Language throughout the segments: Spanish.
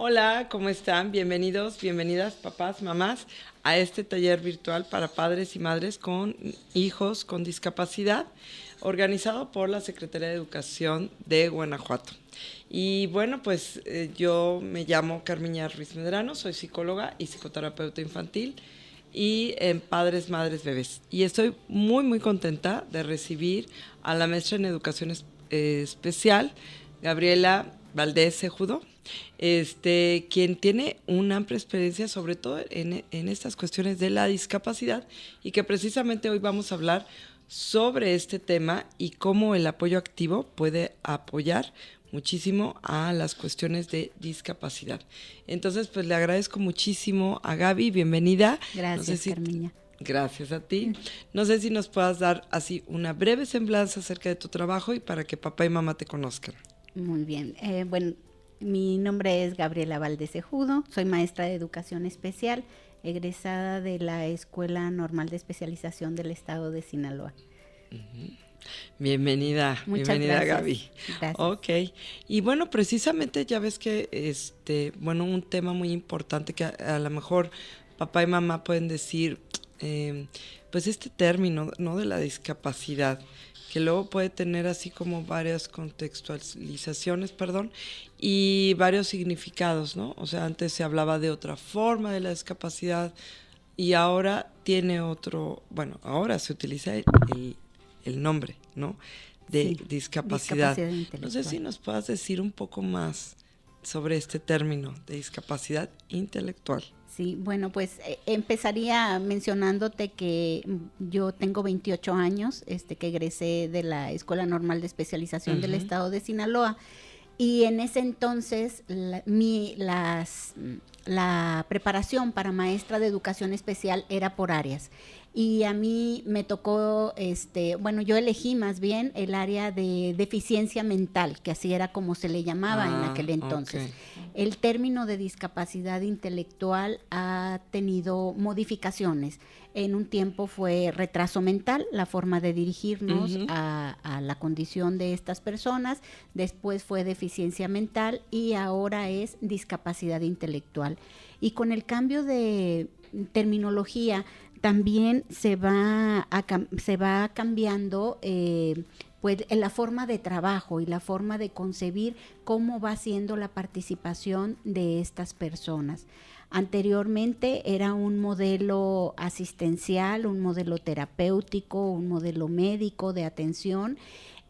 Hola, ¿cómo están? Bienvenidos, bienvenidas, papás, mamás, a este taller virtual para padres y madres con hijos con discapacidad, organizado por la Secretaría de Educación de Guanajuato. Y bueno, pues yo me llamo Carmiña Ruiz Medrano, soy psicóloga y psicoterapeuta infantil y en padres, madres, bebés. Y estoy muy, muy contenta de recibir a la maestra en educación especial, Gabriela Valdés Cejudo, quien tiene una amplia experiencia sobre todo en estas cuestiones de la discapacidad y que precisamente hoy vamos a hablar sobre este tema y cómo el apoyo activo puede apoyar muchísimo a las cuestiones de discapacidad. Entonces, pues le agradezco muchísimo a Gaby, bienvenida. Gracias, Carmiña. Gracias a ti. No sé si nos puedas dar así una breve semblanza acerca de tu trabajo y para que papá y mamá te conozcan. Muy bien. Bueno, mi nombre es Gabriela Valdés Cejudo, soy maestra de educación especial, egresada de la Escuela Normal de Especialización del Estado de Sinaloa. Uh-huh. Bienvenida, Muchas bienvenida gracias. Gaby. Gracias. Ok, y bueno, precisamente ya ves que, un tema muy importante que a lo mejor papá y mamá pueden decir, pues este término, ¿no? De la discapacidad, que luego puede tener así como varias contextualizaciones, y varios significados, ¿no? O sea, antes se hablaba de otra forma de la discapacidad y ahora tiene otro, bueno, ahora se utiliza el nombre, ¿no? De Sí, discapacidad. intelectual. No sé si nos puedas decir un poco más sobre este término de discapacidad intelectual. Sí, bueno, pues empezaría mencionándote que yo tengo 28 años, que egresé de la Escuela Normal de Especialización del Estado de Sinaloa, y en ese entonces la preparación para maestra de educación especial era por áreas. Y a mí me tocó, yo elegí más bien el área de deficiencia mental, que así era como se le llamaba en aquel entonces. Okay. El término de discapacidad intelectual ha tenido modificaciones. En un tiempo fue retraso mental, la forma de dirigirnos a la condición de estas personas. Después fue deficiencia mental y ahora es discapacidad intelectual. Y con el cambio de terminología también se va cambiando pues la forma de trabajo y la forma de concebir cómo va siendo la participación de estas personas. Anteriormente era un modelo asistencial, un modelo terapéutico, un modelo médico de atención,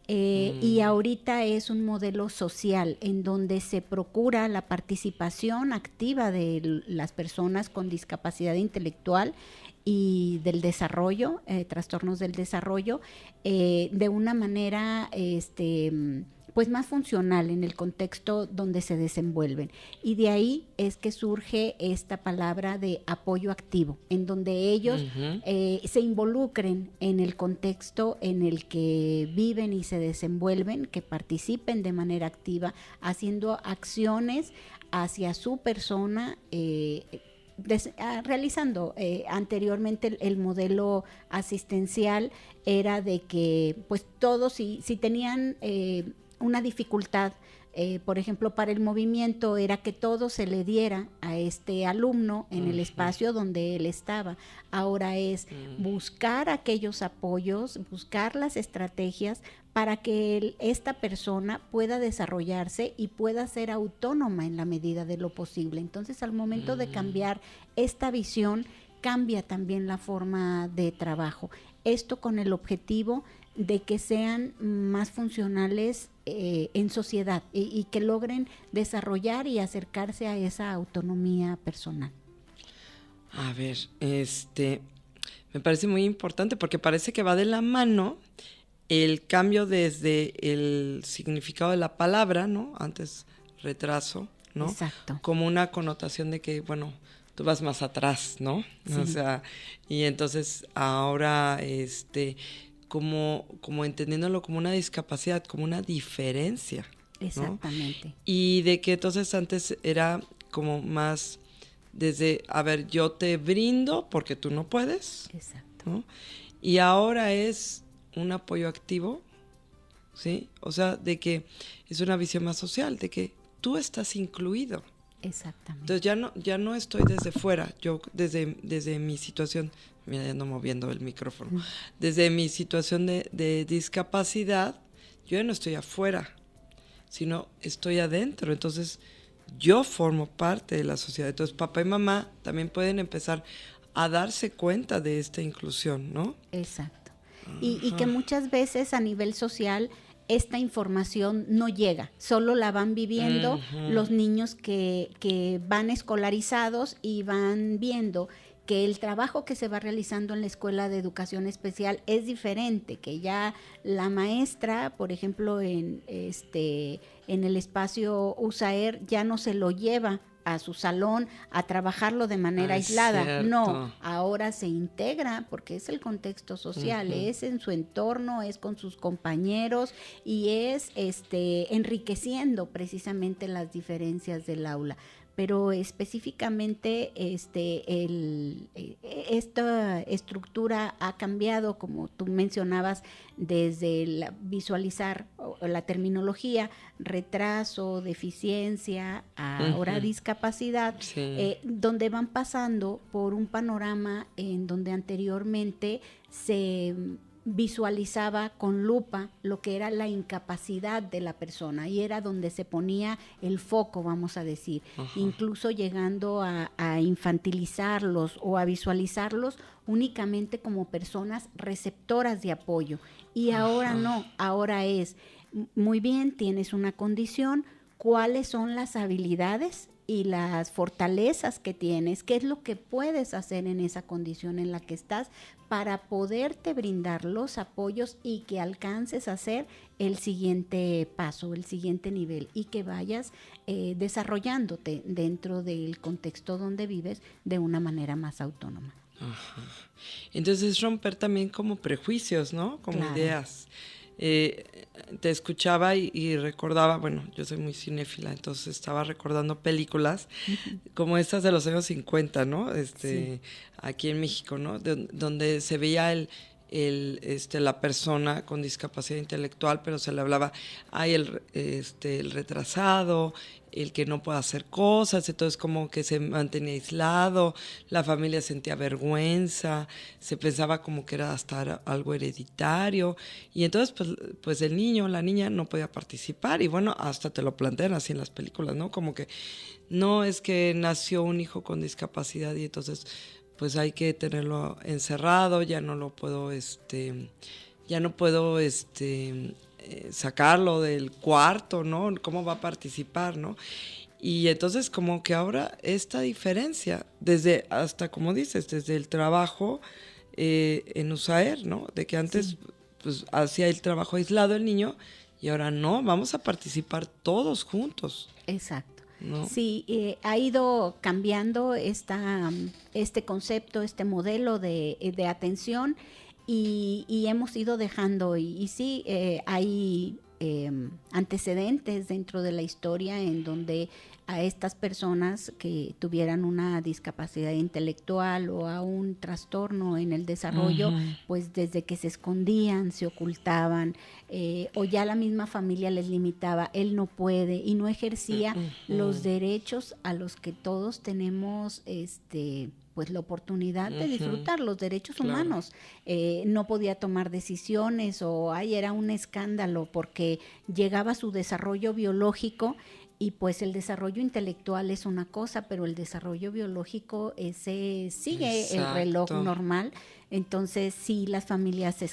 y ahorita es un modelo social en donde se procura la participación activa de las personas con discapacidad intelectual y del desarrollo, trastornos del desarrollo, de una manera pues más funcional en el contexto donde se desenvuelven. Y de ahí es que surge esta palabra de apoyo activo, en donde ellos se involucren en el contexto en el que viven y se desenvuelven, que participen de manera activa, haciendo acciones hacia su persona, realizando anteriormente el modelo asistencial era de que pues todos si tenían una dificultad, por ejemplo para el movimiento, era que todo se le diera a este alumno en el espacio donde él estaba. Ahora es buscar aquellos apoyos, buscar las estrategias para que esta persona pueda desarrollarse y pueda ser autónoma en la medida de lo posible. Entonces, al momento de cambiar esta visión, cambia también la forma de trabajo. Esto con el objetivo de que sean más funcionales en sociedad y que logren desarrollar y acercarse a esa autonomía personal. A ver, me parece muy importante porque parece que va de la mano el cambio desde el significado de la palabra, ¿no? Antes retraso, ¿no? Exacto. Como una connotación de que, bueno, tú vas más atrás, ¿no? Sí. O sea, y entonces ahora, como entendiéndolo como una discapacidad, como una diferencia, ¿no? Exactamente. Y de que entonces antes era como más desde, a ver, yo te brindo porque tú no puedes. Exacto. ¿No? Y ahora es un apoyo activo, ¿sí? O sea, de que es una visión más social, de que tú estás incluido, Exactamente. Entonces ya no estoy desde fuera, yo desde mi situación, mira, ya ando moviendo el micrófono, desde mi situación de discapacidad, yo ya no estoy afuera, sino estoy adentro. Entonces yo formo parte de la sociedad. Entonces papá y mamá también pueden empezar a darse cuenta de esta inclusión, ¿no? Exacto. Y que muchas veces a nivel social esta información no llega, solo la van viviendo los niños que van escolarizados y van viendo que el trabajo que se va realizando en la escuela de educación especial es diferente, que ya la maestra, por ejemplo, en el espacio USAER ya no se lo lleva a su salón a trabajarlo de manera aislada. Cierto. No, ahora se integra porque es el contexto social, es en su entorno, es con sus compañeros y es enriqueciendo precisamente las diferencias del aula. Pero específicamente esta estructura ha cambiado, como tú mencionabas, desde visualizar la terminología, retraso, deficiencia, ahora discapacidad, sí. donde van pasando por un panorama en donde anteriormente se visualizaba con lupa lo que era la incapacidad de la persona y era donde se ponía el foco, vamos a decir, incluso llegando a infantilizarlos o a visualizarlos únicamente como personas receptoras de apoyo. Y ahora no, ahora es, muy bien, tienes una condición, ¿cuáles son las habilidades y las fortalezas que tienes? ¿Qué es lo que puedes hacer en esa condición en la que estás para poderte brindar los apoyos y que alcances a hacer el siguiente paso, el siguiente nivel y que vayas desarrollándote dentro del contexto donde vives de una manera más autónoma? Ajá. Entonces romper también como prejuicios, ¿no? Como Claro. ideas. Te escuchaba y recordaba, bueno, yo soy muy cinéfila, entonces estaba recordando películas como estas de los años 50, ¿no? Sí. Aquí en México, ¿no? Donde se veía la persona con discapacidad intelectual, pero se le hablaba, ay, el retrasado, el que no puede hacer cosas, entonces como que se mantenía aislado, la familia sentía vergüenza, se pensaba como que era hasta algo hereditario, y entonces pues el niño, la niña no podía participar, y bueno, hasta te lo plantean así en las películas, ¿no? Como que no es que nació un hijo con discapacidad y entonces pues hay que tenerlo encerrado, ya no puedo sacarlo del cuarto, ¿no? ¿Cómo va a participar, no? Y entonces como que ahora esta diferencia, desde hasta como dices, desde el trabajo en USAER, ¿no? De que antes pues hacía el trabajo aislado el niño y ahora no, vamos a participar todos juntos. Exacto. ¿No? Sí, ha ido cambiando este concepto, este modelo de atención y hemos ido dejando, y sí, hay antecedentes dentro de la historia en donde a estas personas que tuvieran una discapacidad intelectual o a un trastorno en el desarrollo, pues desde que se escondían, se ocultaban, o ya la misma familia les limitaba, él no puede, y no ejercía los derechos a los que todos tenemos pues la oportunidad de disfrutar, los derechos humanos. No podía tomar decisiones o era un escándalo porque llegaba su desarrollo biológico y pues el desarrollo intelectual es una cosa, pero el desarrollo biológico ese sigue Exacto. el reloj normal. Entonces sí, las familias se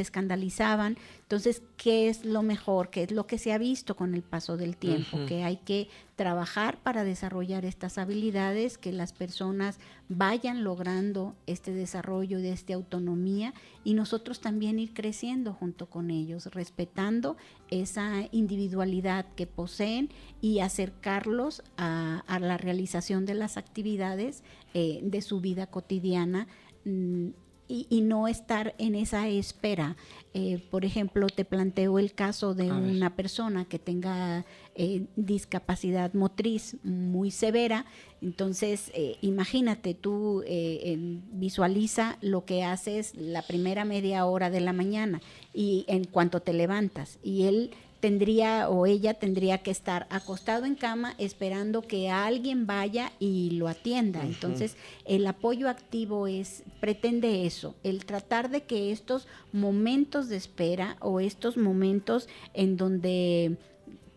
escandalizaban. Entonces, ¿qué es lo mejor? ¿Qué es lo que se ha visto con el paso del tiempo? Que hay que trabajar para desarrollar estas habilidades, que las personas vayan logrando este desarrollo de esta autonomía y nosotros también ir creciendo junto con ellos, respetando esa individualidad que poseen y acercarlos a la realización de las actividades de su vida cotidiana, y no estar en esa espera. Por ejemplo, te planteo el caso de una persona que tenga discapacidad motriz muy severa. Entonces, imagínate, tú visualiza lo que haces la primera media hora de la mañana y en cuanto te levantas, y él ella tendría que estar acostado en cama esperando que alguien vaya y lo atienda. Uh-huh. Entonces, el apoyo activo pretende eso, el tratar de que estos momentos de espera o estos momentos en donde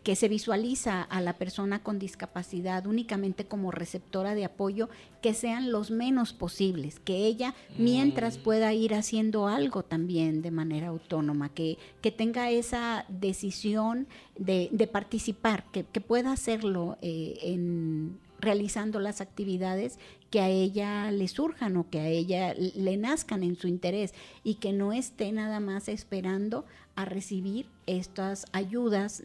que se visualiza a la persona con discapacidad únicamente como receptora de apoyo, que sean los menos posibles, que ella mientras pueda ir haciendo algo también de manera autónoma, que tenga esa decisión de participar, que pueda hacerlo realizando las actividades que a ella le surjan o que a ella le nazcan en su interés, y que no esté nada más esperando a recibir estas ayudas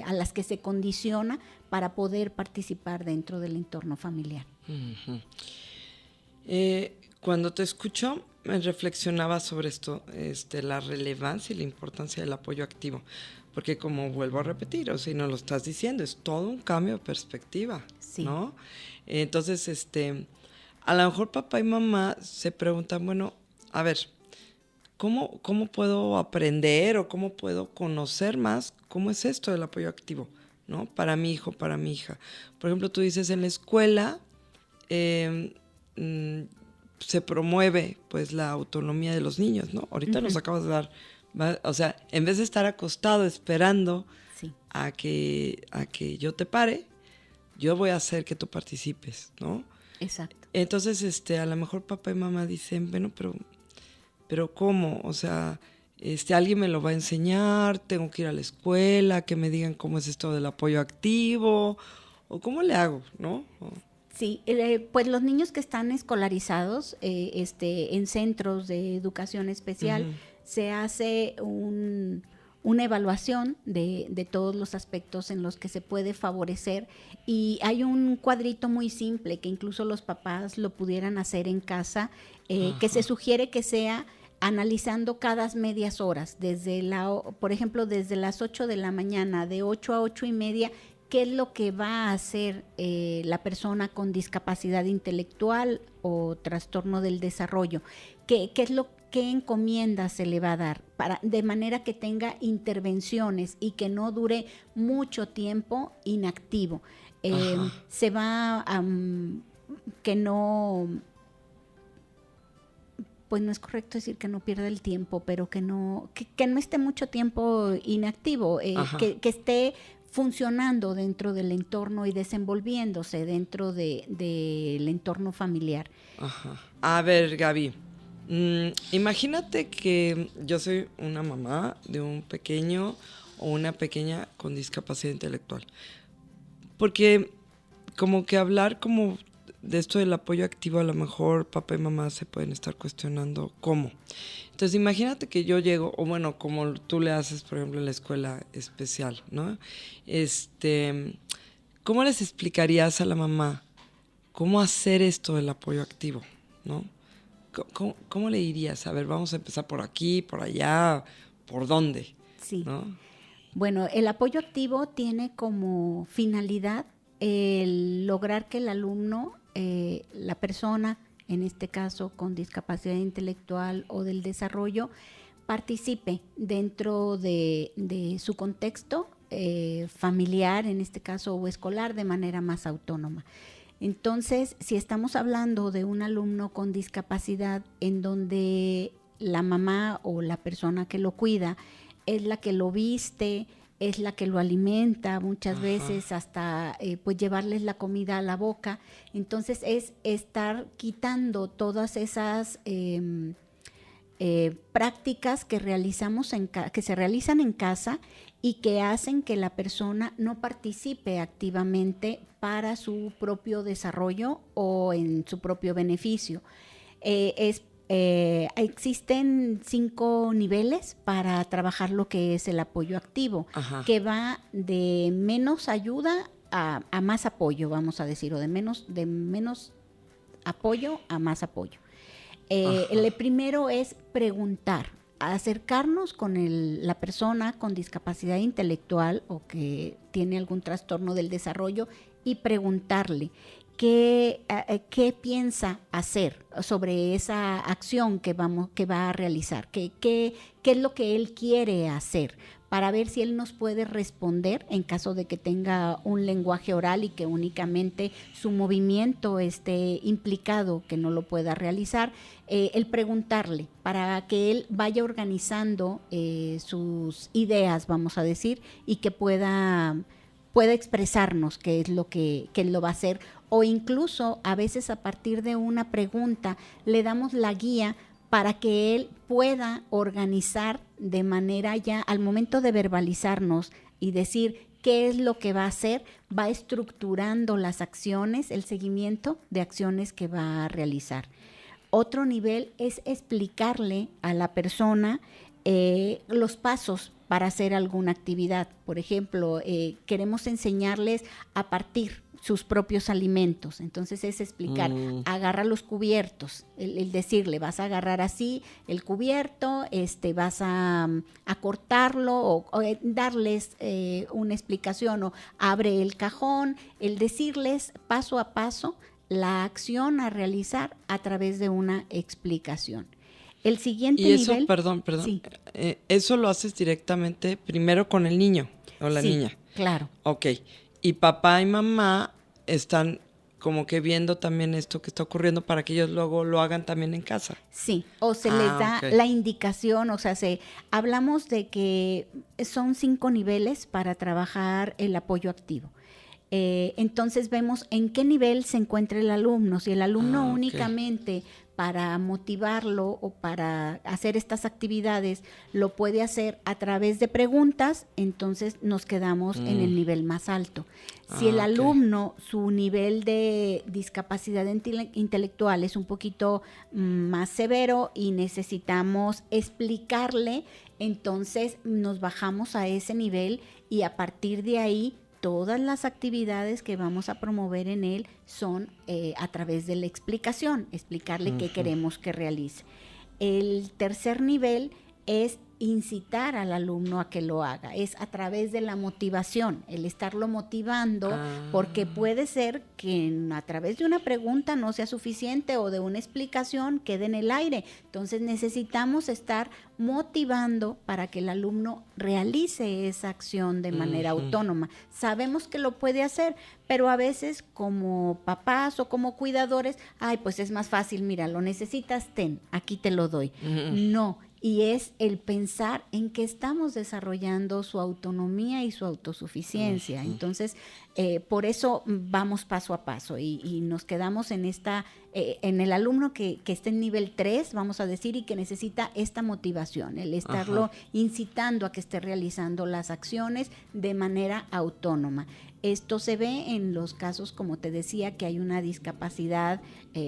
a las que se condiciona para poder participar dentro del entorno familiar. Uh-huh. Cuando te escucho, me reflexionaba sobre esto, la relevancia y la importancia del apoyo activo, porque como vuelvo a repetir, o sea, no lo estás diciendo, es todo un cambio de perspectiva, sí. ¿No? Entonces, a lo mejor papá y mamá se preguntan, bueno, a ver, ¿cómo puedo aprender o cómo puedo conocer más cómo es esto del apoyo activo, ¿no? Para mi hijo, para mi hija. Por ejemplo, tú dices en la escuela se promueve pues la autonomía de los niños, ¿no? Ahorita nos acabas de dar, o sea, en vez de estar acostado esperando a que yo te pare, yo voy a hacer que tú participes, ¿no? Exacto. Entonces, a lo mejor papá y mamá dicen, bueno, pero ¿cómo? O sea, alguien me lo va a enseñar, tengo que ir a la escuela, que me digan cómo es esto del apoyo activo, o cómo le hago, ¿no? Sí, pues los niños que están escolarizados en centros de educación especial, se hace una evaluación de todos los aspectos en los que se puede favorecer, y hay un cuadrito muy simple que incluso los papás lo pudieran hacer en casa, que se sugiere que sea analizando cada medias horas, por ejemplo, desde las 8 de la mañana, de 8 a 8:30, qué es lo que va a hacer la persona con discapacidad intelectual o trastorno del desarrollo, qué encomienda se le va a dar, de manera que tenga intervenciones y que no dure mucho tiempo inactivo. Se va a que no, pues no es correcto decir que no pierda el tiempo, pero que no esté mucho tiempo inactivo, que esté funcionando dentro del entorno y desenvolviéndose dentro del entorno familiar. Ajá. A ver, Gaby, imagínate que yo soy una mamá de un pequeño o una pequeña con discapacidad intelectual. Porque como que hablar como de esto del apoyo activo, a lo mejor papá y mamá se pueden estar cuestionando cómo. Entonces imagínate que yo llego, o bueno, como tú le haces, por ejemplo, en la escuela especial, ¿no? ¿Cómo les explicarías a la mamá cómo hacer esto del apoyo activo, ¿no? ¿Cómo le dirías? A ver, vamos a empezar por aquí, por allá, ¿por dónde? Sí. ¿No? Bueno, el apoyo activo tiene como finalidad el lograr que el alumno, la persona, en este caso con discapacidad intelectual o del desarrollo, participe dentro de su contexto familiar, en este caso, o escolar, de manera más autónoma. Entonces, si estamos hablando de un alumno con discapacidad en donde la mamá o la persona que lo cuida es la que lo viste, es la que lo alimenta, muchas veces hasta pues llevarles la comida a la boca, entonces es estar quitando todas esas prácticas que que se realizan en casa y que hacen que la persona no participe activamente para su propio desarrollo o en su propio beneficio. Existen 5 niveles para trabajar lo que es el apoyo activo, que va de menos ayuda a más apoyo, vamos a decir, o de menos apoyo a más apoyo. El primero es preguntar, acercarnos con la persona con discapacidad intelectual o que tiene algún trastorno del desarrollo y preguntarle qué piensa hacer sobre esa acción que va a realizar, qué es lo que él quiere hacer, para ver si él nos puede responder en caso de que tenga un lenguaje oral y que únicamente su movimiento esté implicado, que no lo pueda realizar, el preguntarle para que él vaya organizando sus ideas, vamos a decir, y que pueda expresarnos qué es lo que él lo va a hacer, o incluso a veces a partir de una pregunta le damos la guía para que él pueda organizar de manera ya al momento de verbalizarnos y decir qué es lo que va a hacer, va estructurando las acciones, el seguimiento de acciones que va a realizar. Otro nivel es explicarle a la persona los pasos para hacer alguna actividad. Por ejemplo, queremos enseñarles a partir sus propios alimentos. Entonces es explicar, agarra los cubiertos, el decirle, vas a agarrar así el cubierto, vas a cortarlo o darles una explicación, o abre el cajón, el decirles paso a paso la acción a realizar a través de una explicación. El siguiente nivel... Y eso, perdón, sí. Eso lo haces directamente primero con el niño o la niña. Claro. Ok. Y papá y mamá están como que viendo también esto que está ocurriendo para que ellos luego lo hagan también en casa. Sí, o se les da la indicación, o sea, hablamos de que son 5 niveles para trabajar el apoyo activo. Entonces vemos en qué nivel se encuentra el alumno. Si el alumno únicamente para motivarlo o para hacer estas actividades lo puede hacer a través de preguntas, entonces nos quedamos en el nivel más alto. Si el alumno, su nivel de discapacidad intelectual es un poquito más severo y necesitamos explicarle, entonces nos bajamos a ese nivel y a partir de ahí todas las actividades que vamos a promover en él son a través de la explicación, explicarle qué queremos que realice. El tercer nivel es incitar al alumno a que lo haga, es a través de la motivación, el estarlo motivando, porque puede ser que a través de una pregunta no sea suficiente o de una explicación quede en el aire. Entonces necesitamos estar motivando para que el alumno realice esa acción de manera autónoma. Sabemos que lo puede hacer, pero a veces como papás o como cuidadores, pues es más fácil, mira, lo necesitas, ten, aquí te lo doy. No. Y es el pensar en que estamos desarrollando su autonomía y su autosuficiencia. Entonces, por eso vamos paso a paso y nos quedamos en en el alumno que está en nivel 3, vamos a decir, y que necesita esta motivación, el estarlo incitando a que esté realizando las acciones de manera autónoma. Esto se ve en los casos, como te decía, que hay una discapacidad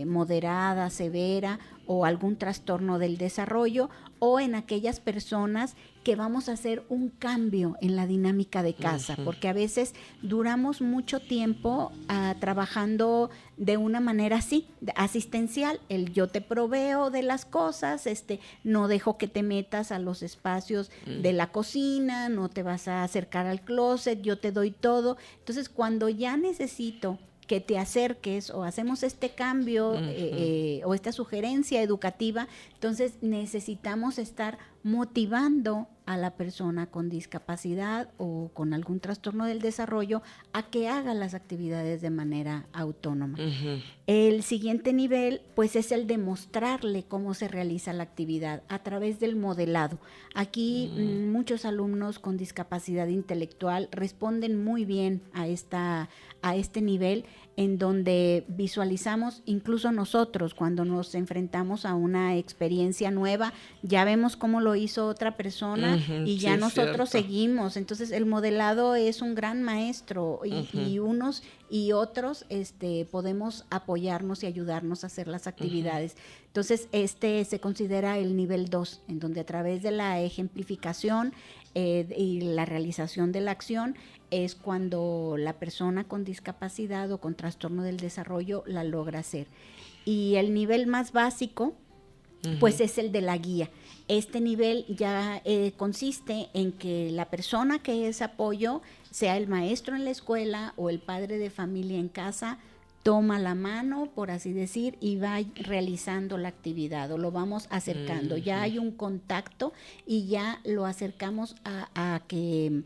moderada, severa o algún trastorno del desarrollo, o en aquellas personas que vamos a hacer un cambio en la dinámica de casa, porque a veces duramos mucho tiempo trabajando de una manera así, asistencial, el yo te proveo de las cosas, no dejo que te metas a los espacios de la cocina, no te vas a acercar al closet, yo te doy todo. Entonces, cuando ya necesito que te acerques o hacemos este cambio o esta sugerencia educativa, entonces necesitamos estar motivando a la persona con discapacidad o con algún trastorno del desarrollo a que haga las actividades de manera autónoma. El siguiente nivel, pues, es el de mostrarle cómo se realiza la actividad a través del modelado. Aquí muchos alumnos con discapacidad intelectual responden muy bien a este nivel, en donde visualizamos, incluso nosotros cuando nos enfrentamos a una experiencia nueva, ya vemos cómo lo hizo otra persona y ya nosotros seguimos. Entonces el modelado es un gran maestro y unos y otros podemos apoyarnos y ayudarnos a hacer las actividades. Entonces se considera el nivel 2, en donde a través de la ejemplificación y la realización de la acción es cuando la persona con discapacidad o con trastorno del desarrollo la logra hacer. Y el nivel más básico, pues es el de la guía. Este nivel ya consiste en que la persona que es apoyo, sea el maestro en la escuela o el padre de familia en casa, toma la mano, por así decir, y va realizando la actividad o lo vamos acercando. Ya hay un contacto y ya lo acercamos a que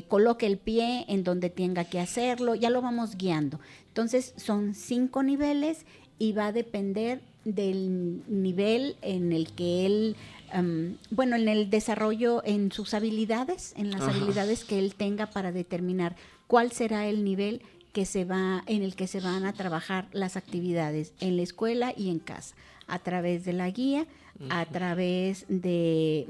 coloque el pie en donde tenga que hacerlo, ya lo vamos guiando. Entonces son 5 niveles y va a depender del nivel en el que él, en el desarrollo, en sus habilidades, en las habilidades que él tenga para determinar cuál será el nivel en el que se van a trabajar las actividades en la escuela y en casa, a través de la guía, a través de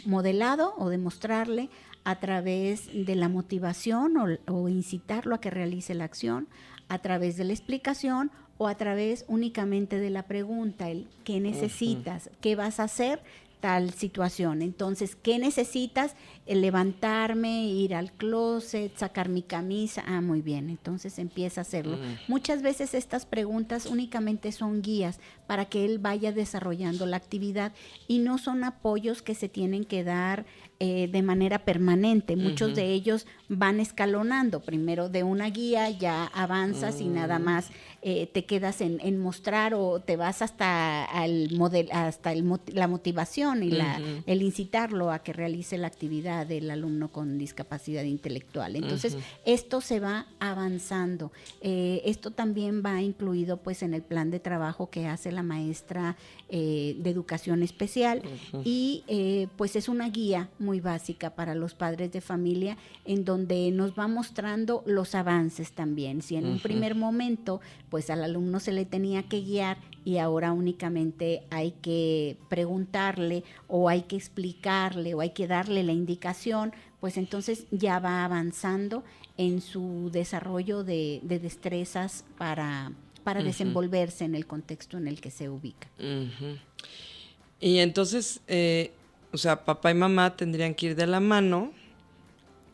modelado o demostrarle, a través de la motivación o incitarlo a que realice la acción, a través de la explicación o a través únicamente de la pregunta, el ¿qué necesitas? ¿Qué vas a hacer? Tal situación. Entonces, ¿qué necesitas? Levantarme, ir al closet, sacar mi camisa. Ah, muy bien. Entonces empieza a hacerlo. Muchas veces estas preguntas únicamente son guías para que él vaya desarrollando la actividad y no son apoyos que se tienen que dar de manera permanente. Muchos de ellos van escalonando. Primero de una guía ya avanzas y nada más te quedas en mostrar o te vas hasta la motivación y el incitarlo a que realice la actividad del alumno con discapacidad intelectual. Entonces, esto se va avanzando. Esto también va incluido pues en el plan de trabajo que hace la maestra de educación especial y pues es una guía muy básica para los padres de familia en donde nos va mostrando los avances también. Si en un primer momento pues al alumno se le tenía que guiar y ahora únicamente hay que preguntarle o hay que explicarle o hay que darle la indicación, pues entonces ya va avanzando en su desarrollo de destrezas para desenvolverse en el contexto en el que se ubica. Y entonces, papá y mamá tendrían que ir de la mano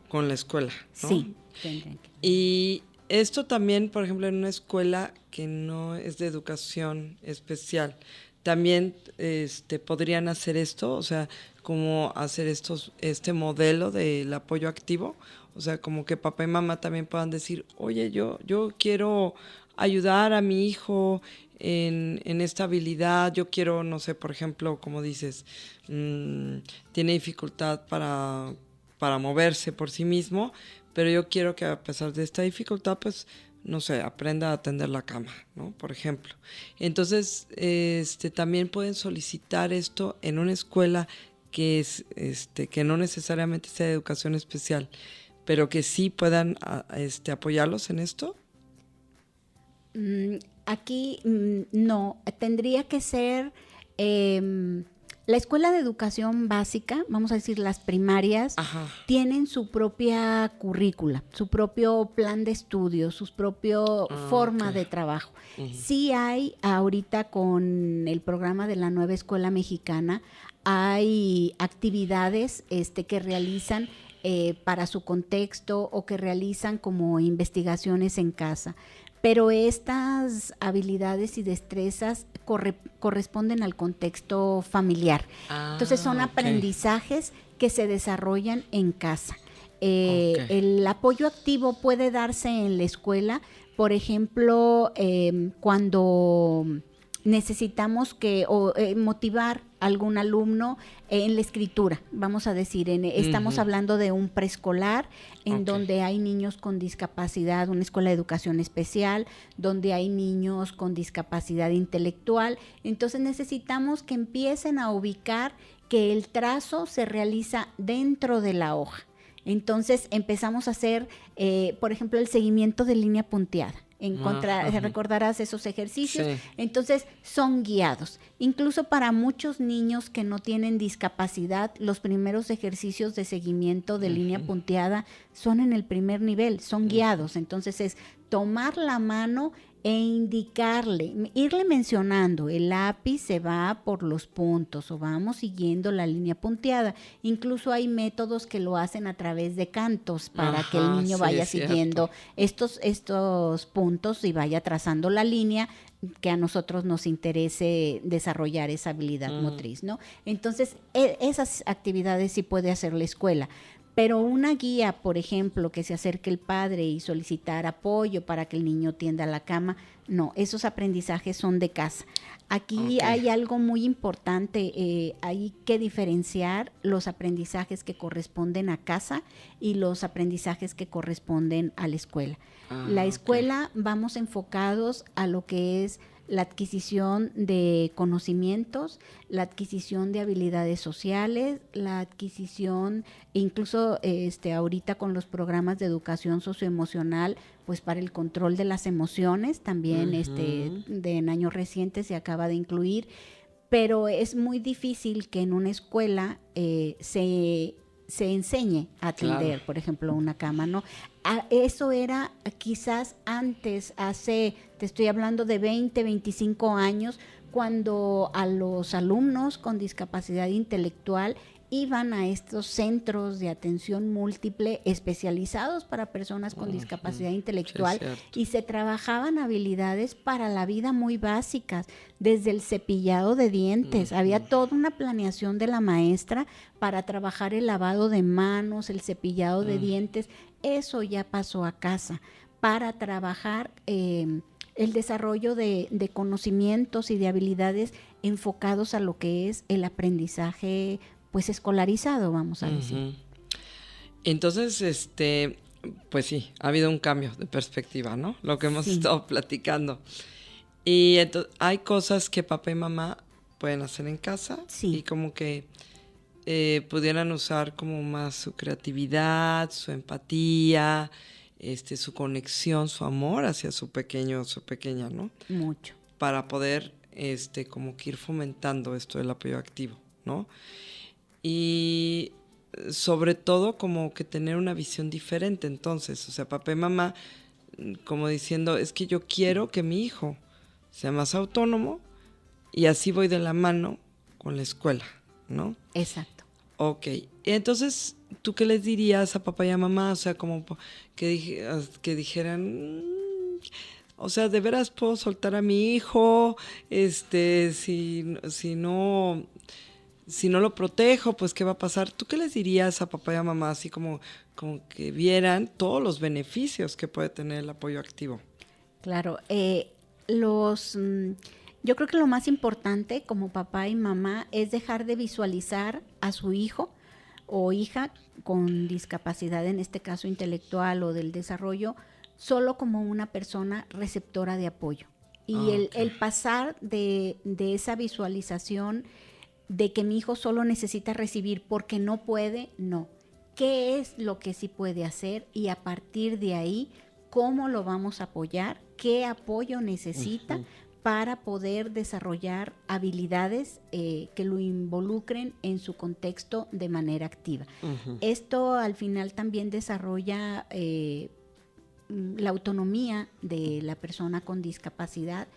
con la escuela, ¿no? Sí, tendrían que. Y esto también, por ejemplo, en una escuela que no es de educación especial, también podrían hacer esto, o sea, como hacer este modelo del apoyo activo, o sea, como que papá y mamá también puedan decir, oye, yo quiero ayudar a mi hijo en esta habilidad, yo quiero, no sé, por ejemplo, como dices, tiene dificultad para moverse por sí mismo, pero yo quiero que a pesar de esta dificultad, pues, no sé, aprenda a tender la cama, ¿no? Por ejemplo. Entonces, también pueden solicitar esto en una escuela que es, que no necesariamente sea de educación especial, pero que sí puedan apoyarlos en esto. Aquí no, tendría que ser la escuela de educación básica, vamos a decir las primarias, tienen su propia currícula, su propio plan de estudio, su propia forma de trabajo. Sí hay ahorita con el programa de la nueva escuela mexicana, hay actividades que realizan para su contexto o que realizan como investigaciones en casa. Pero estas habilidades y destrezas corresponden al contexto familiar. Entonces son aprendizajes que se desarrollan en casa. El apoyo activo puede darse en la escuela, por ejemplo, cuando necesitamos motivar a algún alumno en la escritura, vamos a decir, estamos hablando de un preescolar en donde hay niños con discapacidad, una escuela de educación especial, donde hay niños con discapacidad intelectual, entonces necesitamos que empiecen a ubicar que el trazo se realiza dentro de la hoja. Entonces empezamos a hacer, por ejemplo, el seguimiento de línea punteada. Recordarás esos ejercicios, sí. Entonces son guiados, incluso para muchos niños que no tienen discapacidad, los primeros ejercicios de seguimiento de línea punteada son en el primer nivel, son guiados, entonces es tomar la mano e indicarle, irle mencionando, el lápiz se va por los puntos o vamos siguiendo la línea punteada. Incluso hay métodos que lo hacen a través de cantos para que el niño vaya siguiendo estos puntos y vaya trazando la línea que a nosotros nos interese desarrollar esa habilidad motriz, ¿no? Entonces, esas actividades sí puede hacer la escuela. Pero una guía, por ejemplo, que se acerque el padre y solicitar apoyo para que el niño tienda la cama, no, esos aprendizajes son de casa. Aquí hay algo muy importante, hay que diferenciar los aprendizajes que corresponden a casa y los aprendizajes que corresponden a la escuela. La escuela vamos enfocados a lo que es la adquisición de conocimientos, la adquisición de habilidades sociales, la adquisición, incluso ahorita con los programas de educación socioemocional, pues para el control de las emociones, también en años recientes se acaba de incluir, pero es muy difícil que en una escuela se enseñe a atender, por ejemplo, una cama, ¿no? Eso era quizás antes, te estoy hablando de 20, 25 años, cuando a los alumnos con discapacidad intelectual iban a estos centros de atención múltiple especializados para personas con discapacidad intelectual y se trabajaban habilidades para la vida muy básicas, desde el cepillado de dientes. Había toda una planeación de la maestra para trabajar el lavado de manos, el cepillado de dientes. Eso ya pasó a casa para trabajar el desarrollo de conocimientos y de habilidades enfocados a lo que es el aprendizaje pues escolarizado, vamos a decir. Entonces, pues sí, ha habido un cambio de perspectiva, ¿no? Lo que hemos estado platicando. Y entonces, hay cosas que papá y mamá pueden hacer en casa y como que pudieran usar como más su creatividad, su empatía, su conexión, su amor hacia su pequeño o su pequeña, ¿no? Mucho. Para poder como que ir fomentando esto del apoyo activo, ¿no? Y sobre todo como que tener una visión diferente entonces, o sea, papá y mamá como diciendo, es que yo quiero que mi hijo sea más autónomo y así voy de la mano con la escuela, ¿no? Exacto. Ok, entonces, ¿tú qué les dirías a papá y a mamá? O sea, como que dijeran, o sea, ¿de veras puedo soltar a mi hijo? Si no lo protejo, pues ¿qué va a pasar? ¿Tú qué les dirías a papá y a mamá así como que vieran todos los beneficios que puede tener el apoyo activo? Claro, yo creo que lo más importante como papá y mamá es dejar de visualizar a su hijo o hija con discapacidad, en este caso intelectual o del desarrollo, solo como una persona receptora de apoyo. Y el pasar de esa visualización de que mi hijo solo necesita recibir porque no puede, no. ¿Qué es lo que sí puede hacer? Y a partir de ahí, ¿cómo lo vamos a apoyar? ¿Qué apoyo necesita para poder desarrollar habilidades que lo involucren en su contexto de manera activa? Esto al final también desarrolla la autonomía de la persona con discapacidad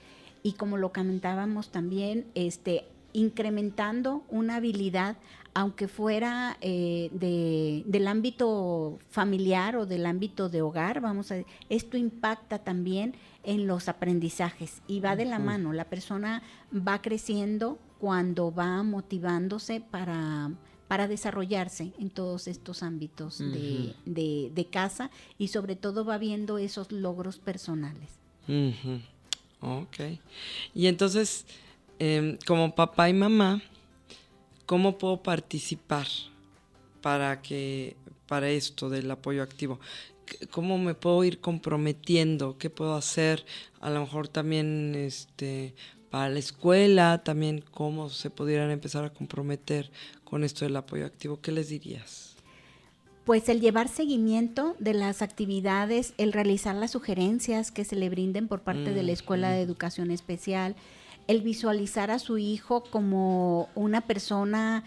y, como lo comentábamos también, incrementando una habilidad, aunque fuera del ámbito familiar o del ámbito de hogar, esto impacta también en los aprendizajes y va de la mano. La persona va creciendo cuando va motivándose para desarrollarse en todos estos ámbitos de casa y sobre todo va viendo esos logros personales. Ok. Y entonces, como papá y mamá, ¿cómo puedo participar para esto del apoyo activo? ¿Cómo me puedo ir comprometiendo? ¿Qué puedo hacer? A lo mejor también para la escuela, también cómo se pudieran empezar a comprometer con esto del apoyo activo. ¿Qué les dirías? Pues el llevar seguimiento de las actividades, el realizar las sugerencias que se le brinden por parte de la Escuela de Educación Especial, el visualizar a su hijo como una persona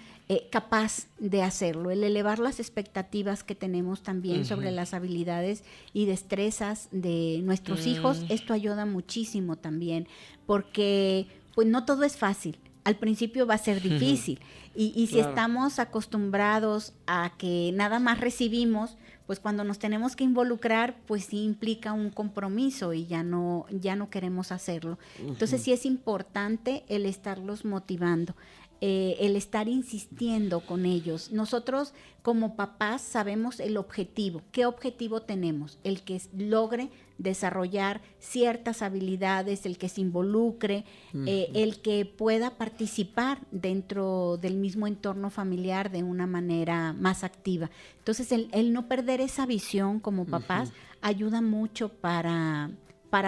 capaz de hacerlo, el elevar las expectativas que tenemos también sobre las habilidades y destrezas de nuestros hijos. Esto ayuda muchísimo también, porque pues no todo es fácil. Al principio va a ser difícil y si estamos acostumbrados a que nada más recibimos, pues cuando nos tenemos que involucrar, pues sí implica un compromiso y ya no queremos hacerlo. Entonces sí es importante el estarlos motivando. el estar insistiendo con ellos. Nosotros como papás sabemos el objetivo. ¿Qué objetivo tenemos? El que logre desarrollar ciertas habilidades, el que se involucre, el que pueda participar dentro del mismo entorno familiar de una manera más activa. Entonces, el no perder esa visión como papás ayuda mucho para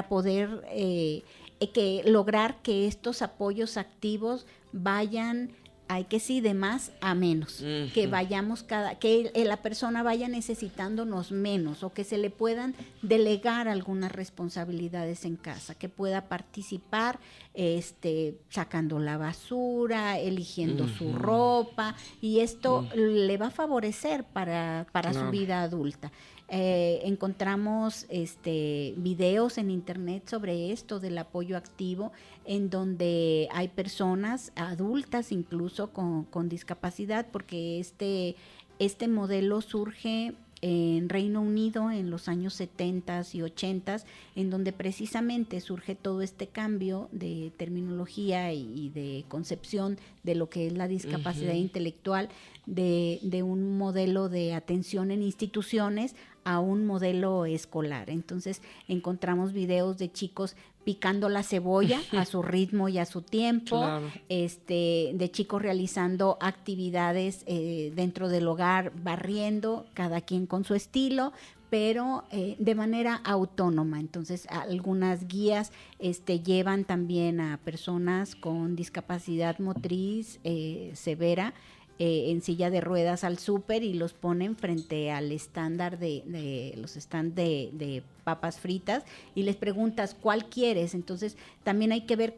poder lograr que estos apoyos activos vayan, hay que sí, de más a menos, que vayamos que la persona vaya necesitándonos menos, o que se le puedan delegar algunas responsabilidades en casa, que pueda participar sacando la basura, eligiendo su ropa, y esto le va a favorecer para su vida adulta. Encontramos videos en internet sobre esto del apoyo activo, en donde hay personas adultas incluso con discapacidad, porque este modelo surge en Reino Unido en los años 70 y 80, en donde precisamente surge todo este cambio de terminología y de concepción de lo que es la discapacidad intelectual, de un modelo de atención en instituciones a un modelo escolar. Entonces encontramos videos de chicos picando la cebolla a su ritmo y a su tiempo, claro. De chicos realizando actividades dentro del hogar, barriendo, cada quien con su estilo, pero de manera autónoma. Entonces, algunas guías llevan también a personas con discapacidad motriz severa en silla de ruedas al súper, y los ponen frente al estándar los stands de papas fritas, y les preguntas ¿cuál quieres? Entonces también hay que ver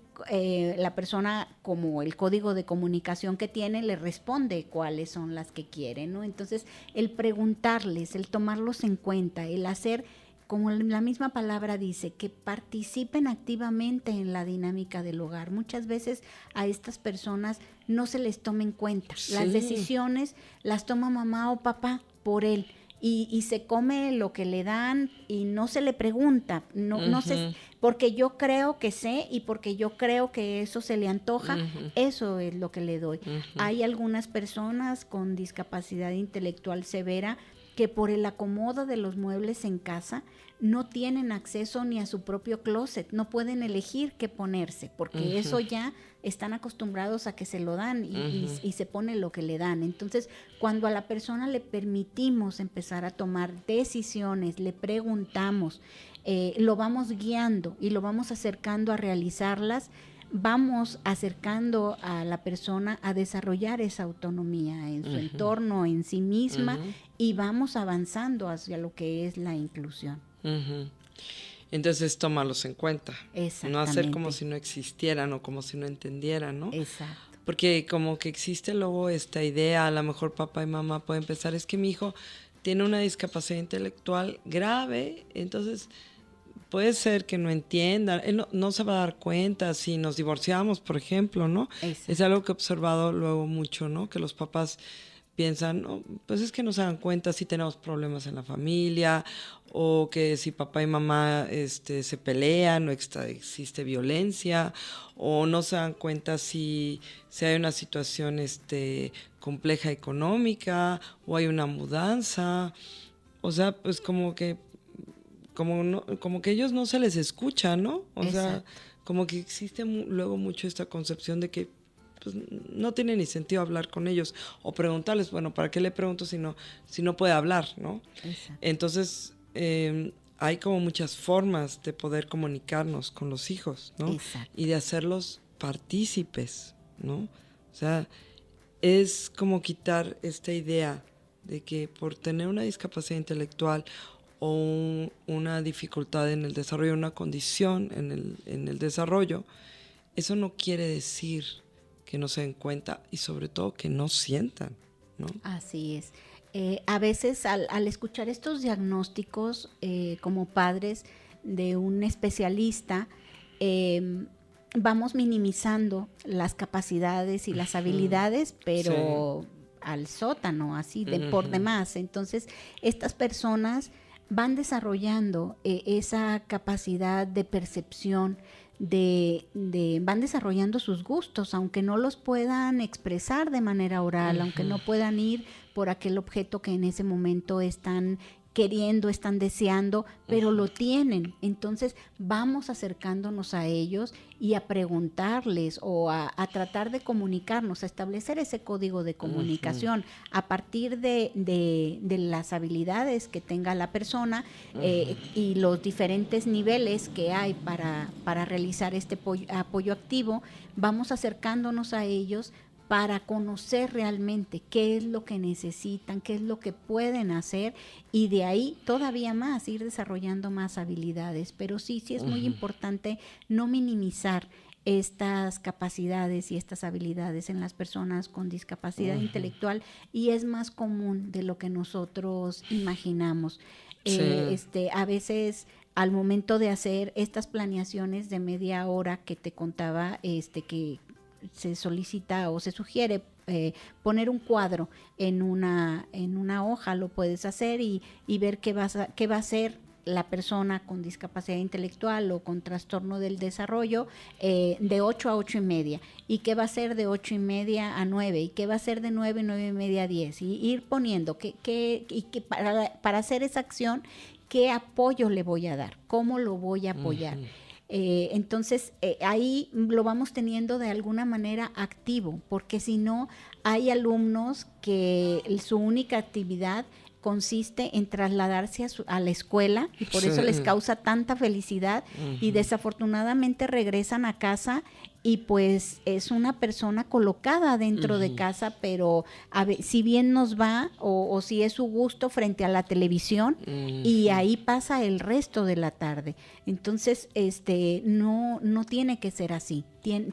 la persona, como el código de comunicación que tiene, le responde cuáles son las que quiere, ¿no? Entonces el preguntarles, el tomarlos en cuenta, el hacer, como la misma palabra dice, que participen activamente en la dinámica del hogar. Muchas veces a estas personas no se les toma en cuenta. Sí. Las decisiones las toma mamá o papá por él, y se come lo que le dan y no se le pregunta, no sé, porque yo creo que sé y porque yo creo que eso se le antoja, eso es lo que le doy. Hay algunas personas con discapacidad intelectual severa que por el acomodo de los muebles en casa no tienen acceso ni a su propio closet, no pueden elegir qué ponerse, porque eso ya están acostumbrados a que se lo dan y se pone lo que le dan. Entonces, cuando a la persona le permitimos empezar a tomar decisiones, le preguntamos, lo vamos guiando y lo vamos acercando a realizarlas, vamos acercando a la persona a desarrollar esa autonomía en su entorno, en sí misma, y vamos avanzando hacia lo que es la inclusión. Entonces, tómalos en cuenta. No hacer como si no existieran o como si no entendieran, ¿no? Exacto. Porque como que existe luego esta idea, a lo mejor papá y mamá pueden pensar, es que mi hijo tiene una discapacidad intelectual grave, entonces puede ser que no entienda, él no se va a dar cuenta si nos divorciamos, por ejemplo, ¿no? Exacto. Es algo que he observado luego mucho, ¿no? Que los papás piensan, no, pues es que no se dan cuenta si tenemos problemas en la familia, o que si papá y mamá se pelean, o existe violencia, o no se dan cuenta si hay una situación compleja económica, o hay una mudanza. O sea, pues como que ellos no se les escucha, ¿no? O sea, como que existe luego mucho esta concepción de que pues, no tiene ni sentido hablar con ellos o preguntarles, bueno, ¿para qué le pregunto si no puede hablar, ¿no? Exacto. Entonces, hay como muchas formas de poder comunicarnos con los hijos, ¿no? Exacto. Y de hacerlos partícipes, ¿no? O sea, es como quitar esta idea de que por tener una discapacidad intelectual o una dificultad en el desarrollo, una condición en el desarrollo, eso no quiere decir que no se den cuenta y sobre todo que no sientan, ¿no? Así es. A veces al escuchar estos diagnósticos como padres de un especialista, vamos minimizando las capacidades y las habilidades, pero al sótano, así por demás. Entonces, estas personas van desarrollando esa capacidad de percepción, van desarrollando sus gustos, aunque no los puedan expresar de manera oral, aunque no puedan ir por aquel objeto que en ese momento están queriendo, están deseando, pero lo tienen. Entonces vamos acercándonos a ellos y a preguntarles o a tratar de comunicarnos, a establecer ese código de comunicación a partir de las habilidades que tenga la persona y los diferentes niveles que hay para realizar este apoyo activo. Vamos acercándonos a ellos para conocer realmente qué es lo que necesitan, qué es lo que pueden hacer, y de ahí todavía más, ir desarrollando más habilidades. Pero sí es muy importante no minimizar estas capacidades y estas habilidades en las personas con discapacidad intelectual, y es más común de lo que nosotros imaginamos. A veces al momento de hacer estas planeaciones de media hora que te contaba, que se solicita o se sugiere poner un cuadro en una hoja, lo puedes hacer y ver qué va a hacer la persona con discapacidad intelectual o con trastorno del desarrollo de 8 a 8 y media, y qué va a hacer de 8 y media a 9, y qué va a hacer de 9 y media a 10, y ir poniendo para hacer esa acción, qué apoyo le voy a dar, cómo lo voy a apoyar. Entonces ahí lo vamos teniendo de alguna manera activo, porque si no, hay alumnos que su única actividad consiste en trasladarse a la escuela, y por eso les causa tanta felicidad, y desafortunadamente regresan a casa y pues es una persona colocada dentro de casa, pero si bien nos va o si es su gusto frente a la televisión, y ahí pasa el resto de la tarde. Entonces no tiene que ser así.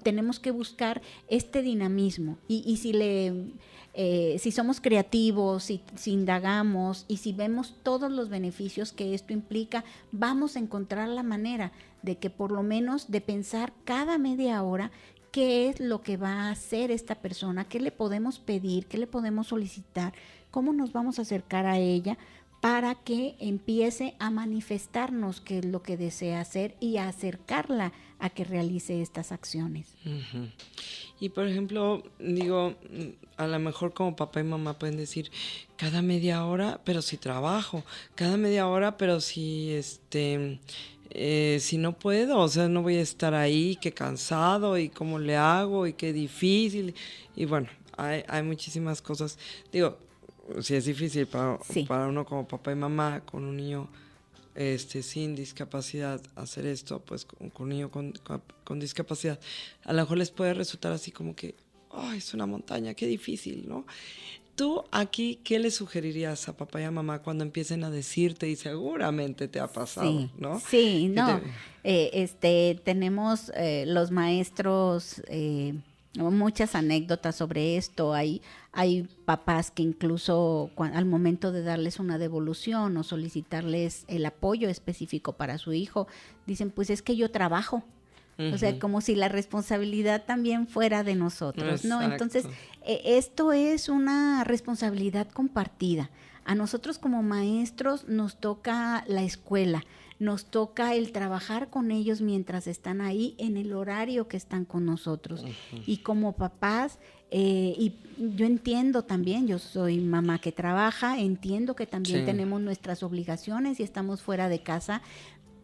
Tenemos que buscar este dinamismo, y si somos creativos, si indagamos y si vemos todos los beneficios que esto implica, vamos a encontrar la manera de que por lo menos de pensar cada media hora qué es lo que va a hacer esta persona, qué le podemos pedir, qué le podemos solicitar, cómo nos vamos a acercar a ella para que empiece a manifestarnos qué es lo que desea hacer y a acercarla a que realice estas acciones. Y por ejemplo, digo, a lo mejor como papá y mamá pueden decir, cada media hora, pero si trabajo, cada media hora, pero si si no puedo, o sea, no voy a estar ahí, qué cansado, y cómo le hago, y qué difícil. Y bueno, hay muchísimas cosas. Digo, si es difícil para uno como papá y mamá con un niño sin discapacidad hacer esto, pues con un niño con discapacidad, a lo mejor les puede resultar así como que, es una montaña, qué difícil, ¿no? Tú aquí, ¿qué le sugerirías a papá y a mamá cuando empiecen a decirte, y seguramente te ha pasado, ¿no? Sí, no. Tenemos los maestros muchas anécdotas sobre esto. Hay papás que incluso al momento de darles una devolución o solicitarles el apoyo específico para su hijo, dicen, pues es que yo trabajo. O sea, como si la responsabilidad también fuera de nosotros, ¿no? Entonces, esto es una responsabilidad compartida. A nosotros como maestros nos toca la escuela, nos toca el trabajar con ellos mientras están ahí en el horario que están con nosotros. Y como papás, y yo entiendo también, yo soy mamá que trabaja, entiendo que también tenemos nuestras obligaciones y estamos fuera de casa,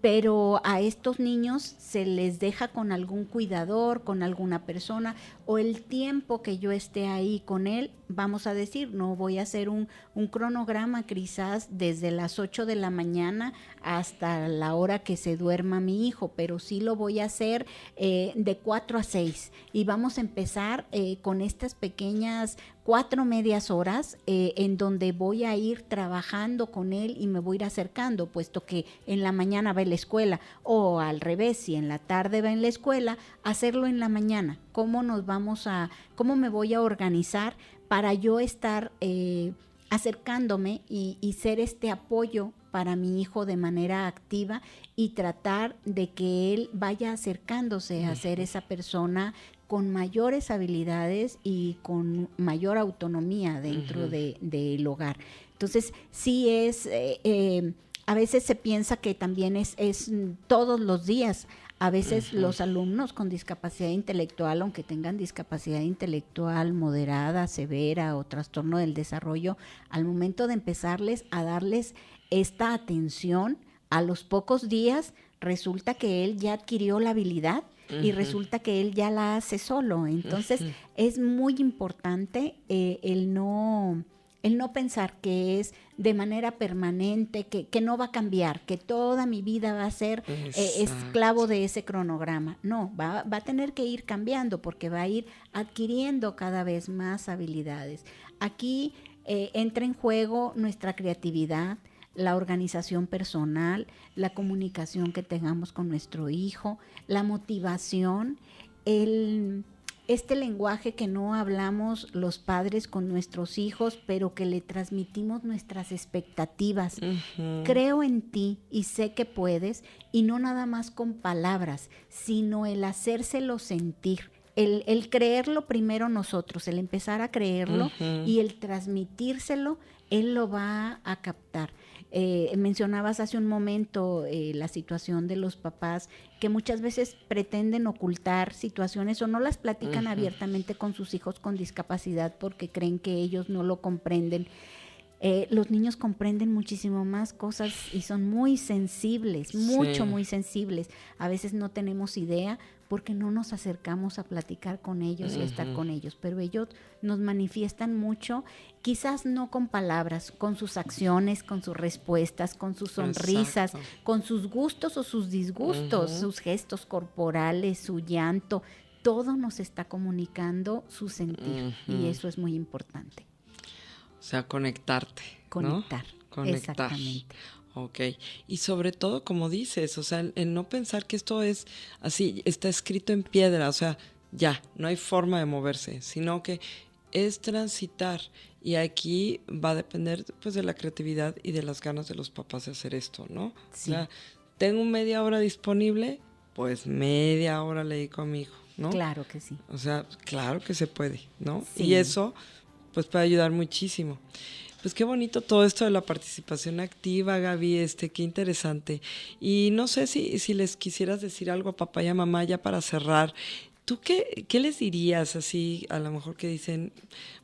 pero a estos niños se les deja con algún cuidador, con alguna persona, o el tiempo que yo esté ahí con él, vamos a decir, no voy a hacer un cronograma quizás desde las 8 de la mañana hasta la hora que se duerma mi hijo, pero sí lo voy a hacer de 4 a 6, y vamos a empezar con estas pequeñas 4 medias horas en donde voy a ir trabajando con él y me voy a ir acercando, puesto que en la mañana va a la escuela, o al revés, si en la tarde va en la escuela, hacerlo en la mañana. ¿Cómo me voy a organizar para yo estar acercándome y ser este apoyo para mi hijo de manera activa, y tratar de que él vaya acercándose a ser esa persona con mayores habilidades y con mayor autonomía dentro del hogar? Entonces, sí es, a veces se piensa que también es todos los días. A veces los alumnos con discapacidad intelectual, aunque tengan discapacidad intelectual moderada, severa o trastorno del desarrollo, al momento de empezarles a darles esta atención, a los pocos días resulta que él ya adquirió la habilidad y resulta que él ya la hace solo. Entonces es muy importante el no pensar que es de manera permanente, que no va a cambiar, que toda mi vida va a ser esclavo de ese cronograma. No, va a tener que ir cambiando porque va a ir adquiriendo cada vez más habilidades. Aquí entra en juego nuestra creatividad, la organización personal, la comunicación que tengamos con nuestro hijo, la motivación, este lenguaje que no hablamos los padres con nuestros hijos, pero que le transmitimos nuestras expectativas. Creo en ti y sé que puedes, y no nada más con palabras, sino el hacérselo sentir. El creerlo primero nosotros, el empezar a creerlo y el transmitírselo, él lo va a captar. Mencionabas hace un momento la situación de los papás que muchas veces pretenden ocultar situaciones o no las platican abiertamente con sus hijos con discapacidad porque creen que ellos no lo comprenden. Los niños comprenden muchísimo más cosas y son muy sensibles, muy sensibles. A veces no tenemos idea porque no nos acercamos a platicar con ellos y a estar con ellos, pero ellos nos manifiestan mucho, quizás no con palabras, con sus acciones, con sus respuestas, con sus sonrisas, con sus gustos o sus disgustos, sus gestos corporales, su llanto, todo nos está comunicando su sentir y eso es muy importante. O sea, conectarte, Conectar, ¿no? Conectar. Exactamente. Ok, y sobre todo, como dices, o sea, el no pensar que esto es así, está escrito en piedra, o sea, ya, no hay forma de moverse, sino que es transitar, y aquí va a depender pues de la creatividad y de las ganas de los papás de hacer esto, ¿no? Sí. O sea, tengo media hora disponible, pues media hora le dedico a mi hijo, ¿no? Claro que sí. O sea, claro que se puede, ¿no? Sí. Y eso pues puede ayudar muchísimo. Pues qué bonito todo esto de la participación activa, Gaby, qué interesante. Y no sé si les quisieras decir algo a papá y a mamá ya para cerrar. ¿Tú qué les dirías así, a lo mejor que dicen,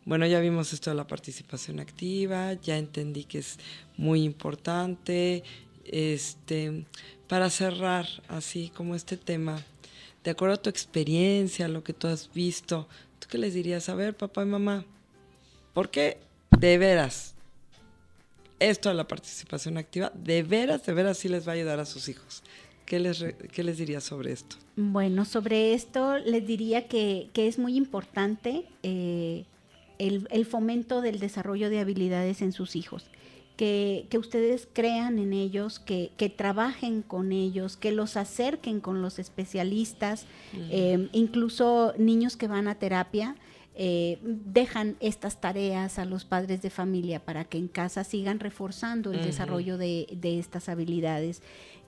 bueno, ya vimos esto de la participación activa, ya entendí que es muy importante, para cerrar así como este tema, de acuerdo a tu experiencia, lo que tú has visto, ¿tú qué les dirías? A ver, papá y mamá, ¿por qué? De veras, esto de la participación activa, de veras sí les va a ayudar a sus hijos. ¿Qué les dirías sobre esto? Bueno, sobre esto les diría que es muy importante el fomento del desarrollo de habilidades en sus hijos. Que ustedes crean en ellos, que trabajen con ellos, que los acerquen con los especialistas, incluso niños que van a terapia, dejan estas tareas a los padres de familia para que en casa sigan reforzando el desarrollo de estas habilidades,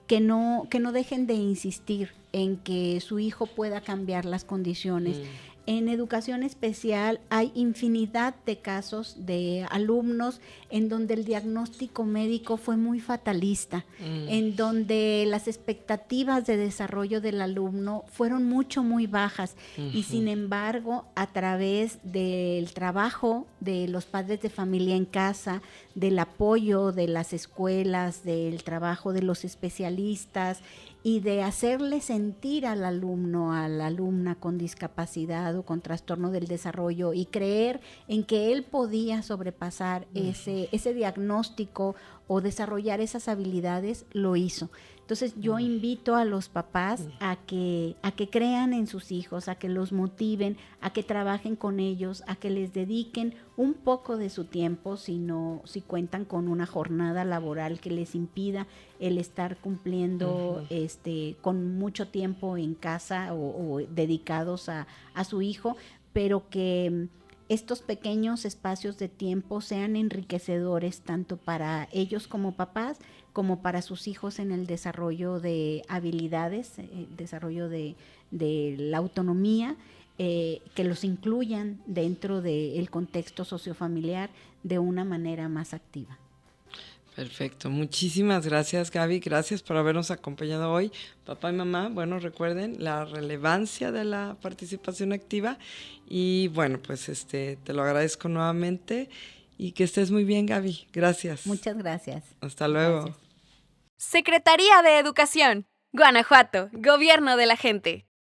que no dejen de insistir en que su hijo pueda cambiar las condiciones. En educación especial hay infinidad de casos de alumnos en donde el diagnóstico médico fue muy fatalista, en donde las expectativas de desarrollo del alumno fueron muy bajas y sin embargo a través del trabajo de los padres de familia en casa, del apoyo de las escuelas, del trabajo de los especialistas y de hacerle sentir al alumno, a la alumna con discapacidad o con trastorno del desarrollo y creer en que él podía sobrepasar ese diagnóstico o desarrollar esas habilidades, lo hizo. Entonces yo invito a los papás a que crean en sus hijos, a que los motiven, a que trabajen con ellos, a que les dediquen un poco de su tiempo, si cuentan con una jornada laboral que les impida el estar cumpliendo con mucho tiempo en casa o dedicados a su hijo, pero que estos pequeños espacios de tiempo sean enriquecedores tanto para ellos como papás, como para sus hijos en el desarrollo de habilidades, desarrollo de la autonomía, que los incluyan dentro del contexto sociofamiliar de una manera más activa. Perfecto, muchísimas gracias, Gaby, gracias por habernos acompañado hoy. Papá y mamá, bueno, recuerden la relevancia de la participación activa y bueno, pues te lo agradezco nuevamente y que estés muy bien, Gaby, gracias. Muchas gracias. Hasta luego. Gracias. Secretaría de Educación, Guanajuato, Gobierno de la Gente.